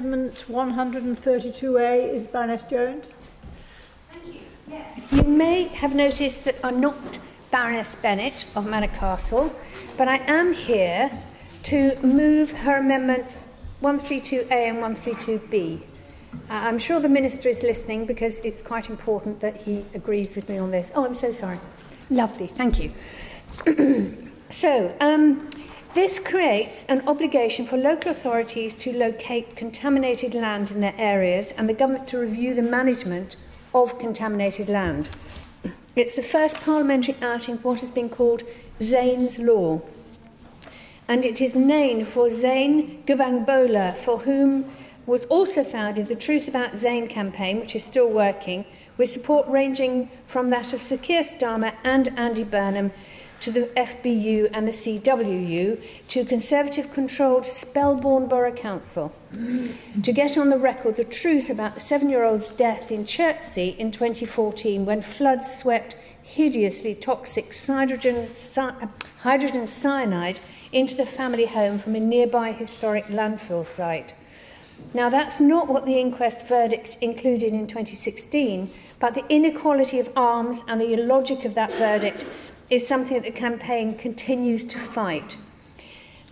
Amendment 132A is Baroness Jones. Thank you. Yes. You may have noticed that I'm not Baroness Bennett of Manor Castle, but I am here to move her amendments 132A and 132B. I'm sure the Minister is listening because it's quite important that he agrees with me on this. Oh, I'm so sorry. Lovely, thank you. This creates an obligation for local authorities to locate contaminated land in their areas and the government to review the management of contaminated land. It's the first parliamentary outing of what has been called Zane's Law. And it is named for Zane Gubangbola, for whom was also founded the Truth About Zane campaign, which is still working, with support ranging from that of Sir Keir Starmer and Andy Burnham to the FBU and the CWU to Conservative-controlled Spelbourne Borough Council to get on the record the truth about the 7-year-old's death in Chertsey in 2014 when floods swept hideously toxic hydrogen cyanide into the family home from a nearby historic landfill site. Now, that's not what the inquest verdict included in 2016, but the inequality of arms and the illogic of that verdict is something that the campaign continues to fight.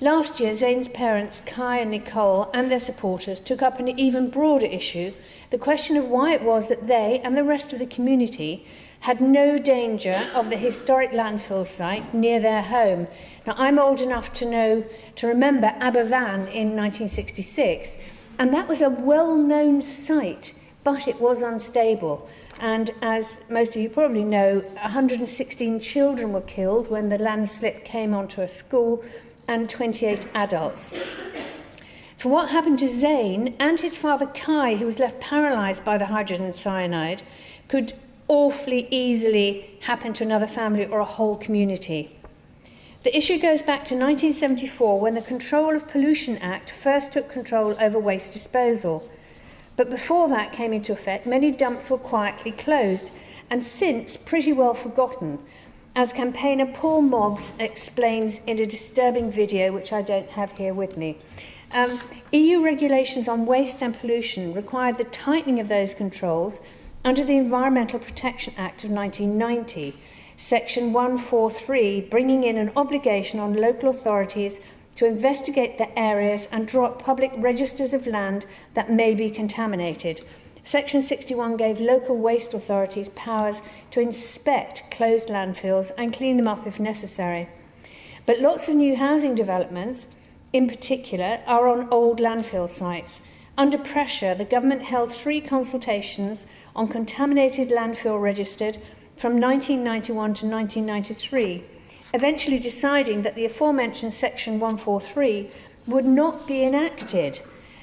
Last year, Zane's parents, Kai and Nicole, and their supporters took up an even broader issue, the question of why it was that they and the rest of the community had no danger of the historic landfill site near their home. Now, I'm old enough to remember Aberfan in 1966, and that was a well-known site, but it was unstable. And as most of you probably know, 116 children were killed when the landslip came onto a school, and 28 adults. For what happened to Zane and his father Kai, who was left paralysed by the hydrogen cyanide, could awfully easily happen to another family or a whole community. The issue goes back to 1974, when the Control of Pollution Act first took control over waste disposal. But before that came into effect, many dumps were quietly closed and since pretty well forgotten, as campaigner Paul Mobbs explains in a disturbing video, which I don't have here with me. EU regulations on waste and pollution required the tightening of those controls under the Environmental Protection Act of 1990, Section 143, bringing in an obligation on local authorities to investigate their areas and draw up public registers of land that may be contaminated. Section 61 gave local waste authorities powers to inspect closed landfills and clean them up if necessary. But lots of new housing developments, in particular, are on old landfill sites. Under pressure, the government held 3 consultations on contaminated landfill registered from 1991 to 1993, eventually deciding that the aforementioned Section 143 would not be enacted,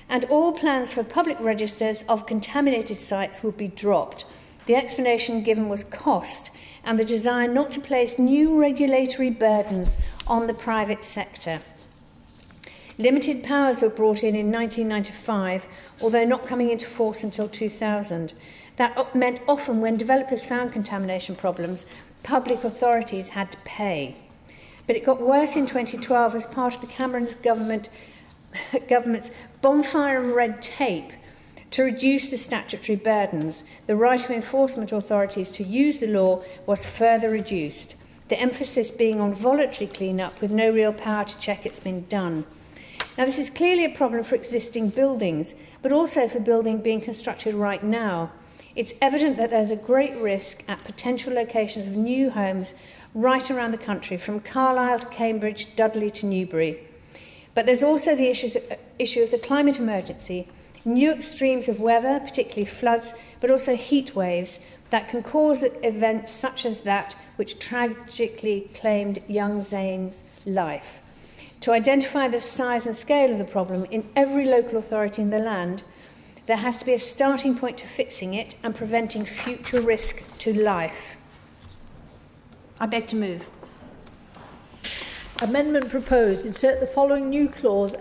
and all plans for public registers of contaminated sites would be dropped. The explanation given was cost and the desire not to place new regulatory burdens on the private sector. Limited powers were brought in 1995, although not coming into force until 2000. That meant often when developers found contamination problems, public authorities had to pay. But it got worse in 2012 as part of the Cameron's government's bonfire of red tape to reduce the statutory burdens. The right of enforcement authorities to use the law was further reduced, the emphasis being on voluntary clean-up with no real power to check it's been done. Now, this is clearly a problem for existing buildings, but also for buildings being constructed right now. It's evident that there's a great risk at potential locations of new homes right around the country, from Carlisle to Cambridge, Dudley to Newbury. But there's also the issue of the climate emergency, new extremes of weather, particularly floods, but also heat waves that can cause events such as that which tragically claimed young Zane's life. To identify the size and scale of the problem in every local authority in the land, there has to be a starting point to fixing it and preventing future risk to life. I beg to move. Amendment proposed. Insert the following new clause